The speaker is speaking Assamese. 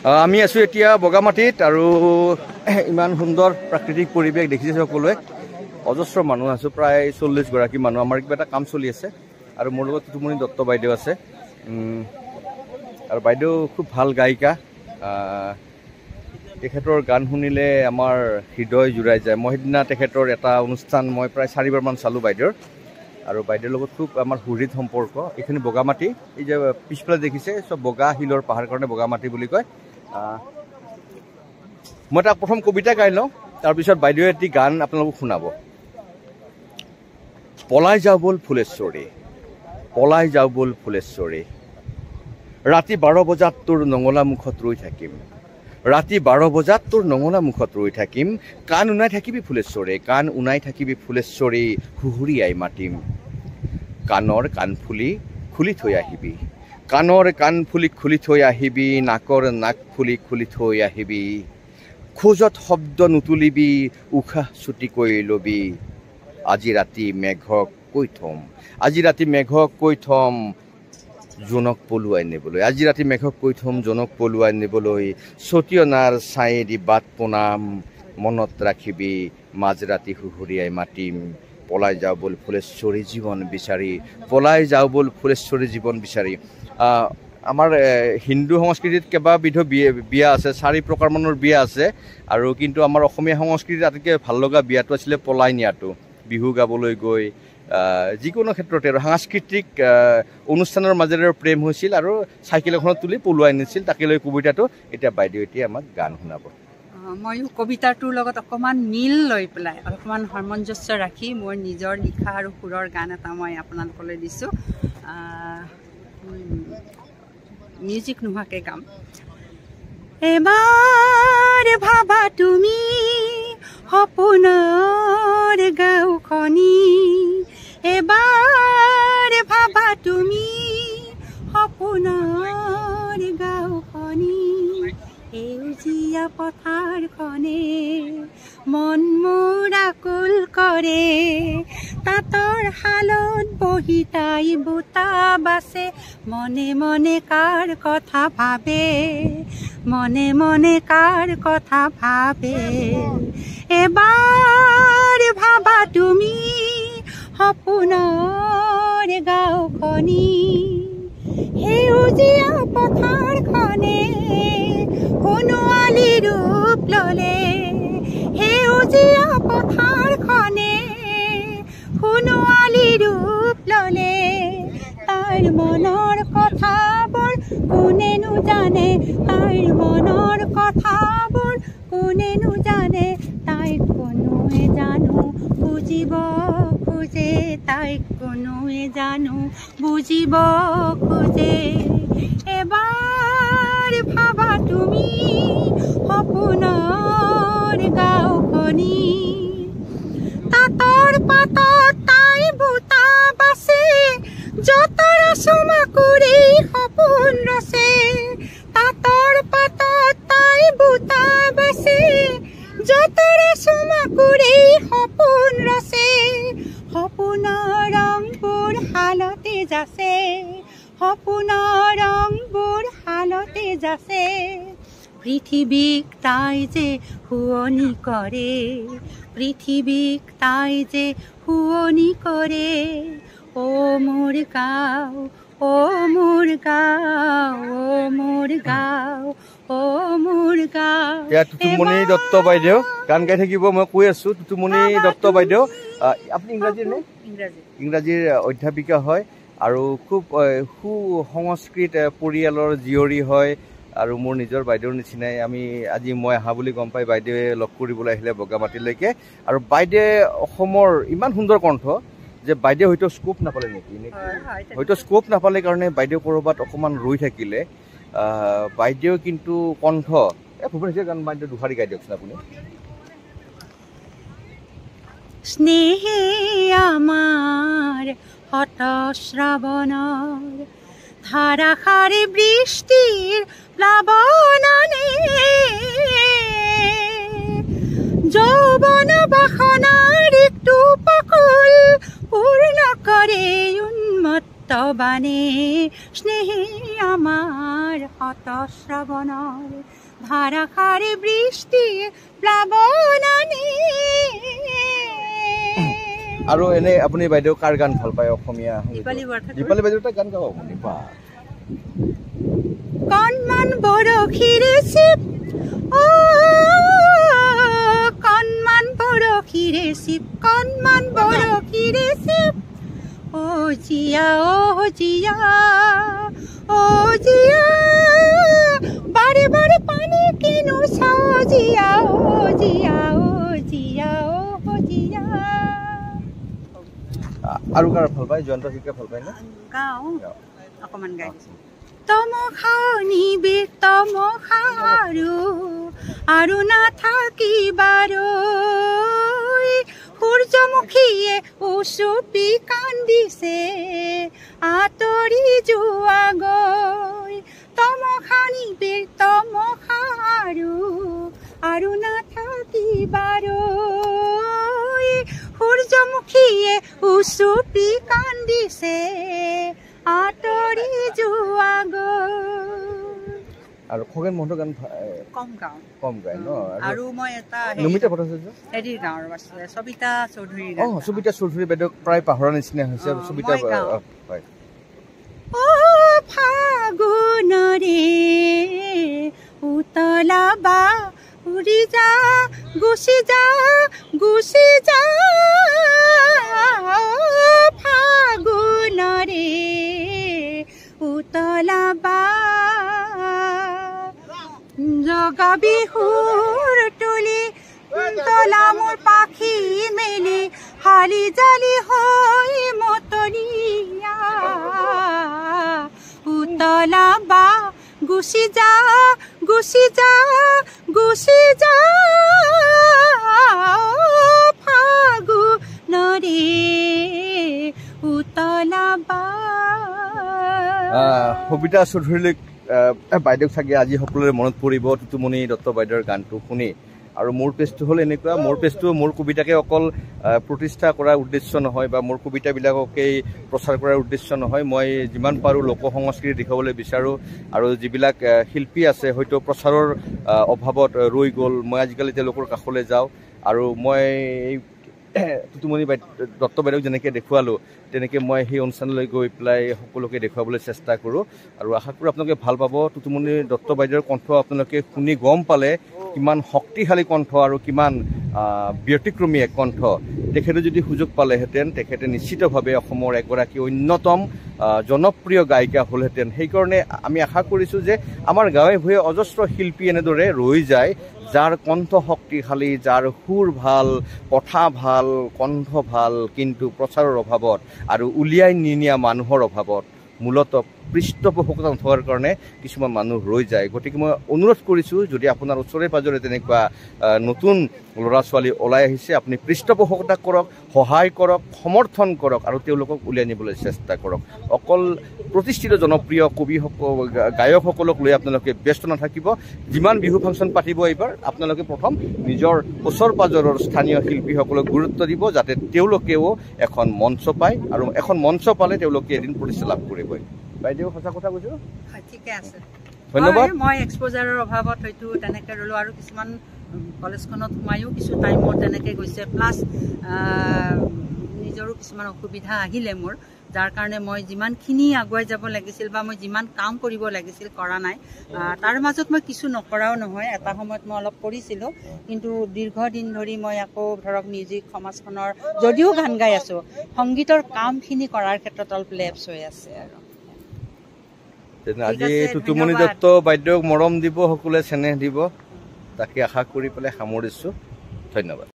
আমি আছোঁ এতিয়া বগামাটিত আৰু ইমান সুন্দৰ প্ৰাকৃতিক পৰিৱেশ দেখিছে সকলোৱে অজস্ৰ মানুহ আছোঁ প্ৰায় 40 গৰাকী মানুহ আমাৰ কিবা এটা কাম চলি আছে আৰু মোৰ লগত টুটুমণি দত্ত বাইদেউ আছে আৰু বাইদেউ খুব ভাল গায়িকা তেখেতৰ গান শুনিলে আমাৰ হৃদয় জুৰাই যায় মই সিদিনা তেখেতৰ এটা অনুষ্ঠান মই প্ৰায় 4 বাৰমান চালোঁ বাইদেউৰ আৰু বাইদেউৰ লগত খুব আমাৰ সুহৃদ সম্পৰ্ক এইখিনি বগামাটি এই যে পিছফালে দেখিছে সব বগা হিলৰ পাহাৰ কাৰণে বগামাটি বুলি কয় মই তাক প্ৰথম কবিতা গাই লওঁ তাৰপিছত বাইদেৱে এটি গান আপোনালোকক শুনাব পলাই যাও বল ফুলেশ্বৰী পলাই যাও বল ফুলেশ্বৰী ৰাতি 12 বজাত তোৰ নঙলা মুখত ৰৈ থাকিম ৰাতি 12 বজাত তোৰ নঙলা মুখত ৰৈ থাকিম কাণ উনাই থাকিবি ফুলেশ্বৰী কাণ উনাই থাকিবি ফুলেশ্বৰী হুহুৰিয়াই মাতিম কাণৰ কাণফুলি খুলি থৈ আহিবি কাণৰ কাণফুলি খুলি থৈ আহিবি নাকৰ নাক ফুলি খুলি থৈ আহিবি খোজত শব্দ নুতুলিবি উশাহ ছুটি কৈ লবি আজি ৰাতি মেঘক কৈ থম আজি ৰাতি মেঘক কৈ থম জনক পলুৱাই নিবলৈ আজি ৰাতি মেঘক কৈ থম জনক পলুৱাই নিবলৈ ছটিয়নাৰ ছাইদি বাট পোনাম মনত ৰাখিবি মাজৰাতি হুহুৰিয়াই মাতিম পলাই যাও বল ফুলেশ্বৰী জীৱন বিচাৰি পলাই যাও বল ফুলেশ্বৰী জীৱন বিচাৰি আমাৰ হিন্দু সংস্কৃতিত কেইবাবিধ বিয়া আছে 4 প্ৰকাৰমানৰ বিয়া আছে আৰু কিন্তু আমাৰ অসমীয়া সংস্কৃতিত আটাইতকৈ ভাল লগা বিয়াটো আছিলে পলাই নিয়াটো বিহু গাবলৈ গৈ যিকোনো ক্ষেত্ৰতে আৰু সাংস্কৃতিক অনুষ্ঠানৰ মাজেৰে প্ৰেম হৈছিল আৰু চাইকেল এখনত তুলি পলুৱাই নিছিল তাকে লৈ কবিতাটো এতিয়া বাইদেউ এতিয়া আমাক গান শুনাব ময়ো কবিতাটোৰ লগত অকণমান মিল লৈ পেলাই অকণমান সামঞ্জস্য ৰাখি মোৰ নিজৰ লিখা আৰু সুৰৰ গান এটা মই আপোনালোকলৈ দিছোঁ মিউজিক নোহোৱাকৈ গাম এবাৰ ভাবা তুমি সপোনৰ গাঁওখনি এবাৰ ভাবা তুমি সপোনৰ গাঁওখনি সেউজীয়া পথাৰখনে মন মোৰ আকুল কৰে তাঁতৰ শালত বহি তাই বুটা বাছে মনে মনে কাৰ কথা ভাবে মনে মনে কাৰ কথা ভাবে এবাৰ ভাবা তুমি সপোনৰ গাঁওখনি সেউজীয়া পথাৰখনে সোণোৱালী ৰূপ ল'লে সেউজীয়া পথাৰখনে সোণোৱালী ৰূপ ল'লে তাইৰ মনৰ কথাবোৰ কোনেনো জানে তাইৰ মনৰ কথাবোৰ কোনেনো জানে তাইক কোনোৱে জানো বুজিব খোজে তাইক কোনোৱে জানো বুজিব খোজে এবাৰ ভাবা তুমি সপোনৰ গাঁওখনি তাঁতৰ পাতত তাই বুটা বাছে যতৰ চুমাকুৰি সপোন ৰচে তাঁতৰ পাতত তাই বুটা বাছে যতৰ চুমাকুৰি সপোন ৰচে সপোনৰ ৰংবোৰ শালতে যাচে সপোনৰ ৰংবোৰ শালতে যাচে পৃথিৱীক তাই যে শুৱনি কৰে পৃথিৱীক তাই যে শুৱনি কৰে ও মোৰ গাঁও ও মোৰ গাঁও ও মোৰ গাঁও ও মোৰ গাঁও টুটুমণি দত্ত বাইদেউ গান গাই থাকিব মই কৈ আছোঁ টুটুমণি দত্ত বাইদেউ আপুনি ইংৰাজীৰ অধ্যাপিকা হয় আৰু খুব সুসংস্কৃত পৰিয়ালৰ জীয়ৰী হয় আৰু মোৰ নিজৰ বাইদেউৰ নিচিনাই আজি মই আহা বুলি গম পাই বাইদেৱে লগ কৰিবলৈ আহিলে বগামাটিলৈকে আৰু বাইদেৱে অসমৰ ইমান সুন্দৰ কণ্ঠ যে বাইদেউ হয়তো স্কোপ নাপালে নেকি হয়তো স্কোপ নাপালে কাৰণে বাইদেউ ক'ৰবাত অকণমান ৰৈ থাকিলে বাইদেউ কিন্তু কণ্ঠ ভূপেন গান বাইদেউ দুষাৰি গাই দিয়কচোন আপুনি স্নেহে আমাৰ হত শ্ৰাৱণৰ ধাৰাসাৰী বৃষ্টিৰ প্লাৱননে যৌৱন বাসনাৰ ঋতু পকুল পূৰ্ণ কৰে উন্মত্ত বানে স্নেহে আমাৰ শত শ্ৰৱণৰ ধাৰাসাৰে বৃষ্টি প্লাৱননে আৰু এনে আপুনি বাইদেউ কাৰ গান ভাল পায় অসমীয়া দীপালী বাইদেউ এটা গান গাব আপুনি কণমান বৰশীৰে চিপ কণমান বৰশীৰে চিপ কণমান বৰশীৰে চিপ জিয়া জিয়া জিয়া বাৰে বাৰে পানী কিনো চাও জিয়া জিয়া জিয়া জিয়া আৰু কাৰ ভাল পায় জয়ন্ত হাজৰিকা ভাল পায় না গাওঁ অকণমান গাই তমখানি তমখাৰু আৰু নাথাকিবাৰো সূৰ্যমুখীয়ে উচুপি কান্দিছে আঁতৰি যোৱা গৈ তমখানি তমখাৰু আৰু নাথাকিবাৰো সূৰ্যমুখীয়ে উচুপি কান্দিছে আঁতৰি যোৱা গৈ আৰু খগেন মহন্তৰ গান কম গায় ন আৰু মই এটা নমিতা ভট্টাচাৰ্য হেৰি গাঁৱৰ আছে সবিতা চৌধুৰী সবিতা চৌধুৰী বাইদেউ প্ৰায় পাহৰা নিচিনা হৈছে সবিতা হয় ফাগুনৰে উতলা বা উৰি যা গুচি যা গুচি যা ফাগুনৰে উতলা বা জগা বিহুৰ তুলি তলা মোৰ পাখি মেলি হালি জালি হৈ মতলীয়া উতলা বা গুচি যা গুচি যা গুচি যা ফাগুনৰে উতলা বা সবিতা চৌধুৰীলৈ বাইদেউক চাগে আজি সকলোৰে মনত পৰিব টুটুমণি দত্ত বাইদেউৰ গানটো শুনি আৰু মোৰ পেজটো হ'ল এনেকুৱা মোৰ পেজটো মোৰ কবিতাকে অকল প্ৰতিষ্ঠা কৰাৰ উদ্দেশ্য নহয় বা মোৰ কবিতাবিলাককেই প্ৰচাৰ কৰাৰ উদ্দেশ্য নহয় মই যিমান পাৰোঁ লোক সংস্কৃতি দেখাবলৈ বিচাৰোঁ আৰু যিবিলাক শিল্পী আছে হয়তো প্ৰচাৰৰ অভাৱত ৰৈ গ'ল মই আজিকালি তেওঁলোকৰ কাষলৈ যাওঁ আৰু মই টুটুমণি দত্ত বাইদেউক যেনেকৈ দেখুৱালোঁ তেনেকৈ মই সেই অনুষ্ঠানলৈ গৈ পেলাই সকলোকে দেখুৱাবলৈ চেষ্টা কৰোঁ আৰু আশা কৰোঁ আপোনালোকে ভাল পাব টুটুমণি দত্ত বাইদেউৰ কণ্ঠ আপোনালোকে শুনি গম পালে কিমান শক্তিশালী কণ্ঠ আৰু কিমান ব্যতিক্ৰমী এক কণ্ঠ তেখেতে যদি সুযোগ পালেহেঁতেন তেখেতে নিশ্চিতভাৱে অসমৰ এগৰাকী অন্যতম জনপ্ৰিয় গায়িকা হ'লহেঁতেন সেইকাৰণে আমি আশা কৰিছোঁ যে আমাৰ গাঁৱে ভূঞে অজস্ৰ শিল্পী এনেদৰে ৰৈ যায় যাৰ কণ্ঠ শক্তিশালী যাৰ সুৰ ভাল কথা ভাল কণ্ঠ ভাল কিন্তু প্ৰচাৰৰ অভাৱত আৰু উলিয়াই নিয়া মানুহৰ অভাৱত মূলতঃ পৃষ্ঠপোষকতা নথকাৰ কাৰণে কিছুমান মানুহ ৰৈ যায় গতিকে মই অনুৰোধ কৰিছোঁ যদি আপোনাৰ ওচৰে পাজৰে তেনেকুৱা নতুন ল'ৰা ছোৱালী ওলাই আহিছে আপুনি পৃষ্ঠপোষকতা কৰক সহায় কৰক সমৰ্থন কৰক আৰু তেওঁলোকক উলিয়াই নিবলৈ চেষ্টা কৰক অকল প্ৰতিষ্ঠিত জনপ্ৰিয় গায়কসকলক লৈ আপোনালোকে ব্যস্ত নাথাকিব যিমান বিহু ফাংচন পাতিব এইবাৰ আপোনালোকে প্ৰথম নিজৰ ওচৰ পাজৰৰ স্থানীয় শিল্পীসকলক গুৰুত্ব দিব যাতে তেওঁলোকেও এখন মঞ্চ পায় আৰু এখন মঞ্চ পালে তেওঁলোকে এদিন প্ৰতিষ্ঠা লাভ কৰিবই বাইদেউ সঁচা কথা কৈছোঁ ঠিকে আছে ধন্যবাদ মই এক্সপ'জাৰৰ অভাৱত হয়তো তেনেকৈ ৰ'লোঁ আৰু কিছুমান কলেজখনত সোমায়ো কিছু টাইমত তেনেকৈ গৈছে প্লাছ নিজৰো কিছুমান অসুবিধা আহিলে মোৰ যাৰ কাৰণে মই যিমানখিনি আগুৱাই যাব লাগিছিল বা মই যিমান কাম কৰিব লাগিছিল কৰা নাই তাৰ মাজত মই কিছু নকৰাও নহয় এটা সময়ত মই অলপ কৰিছিলোঁ কিন্তু দীৰ্ঘদিন ধৰি মই আকৌ ধৰক মিউজিক সমাজখনৰ যদিও গান গাই আছোঁ সংগীতৰ কামখিনি কৰাৰ ক্ষেত্ৰত অলপ লেপছ হৈ আছে আৰু আজি টুটুমণি দত্ত বাইদেউক মৰম দিব সকলোৱে চেনেহ দিব তাকে আশা কৰি পেলাই সামৰিছোঁ ধন্যবাদ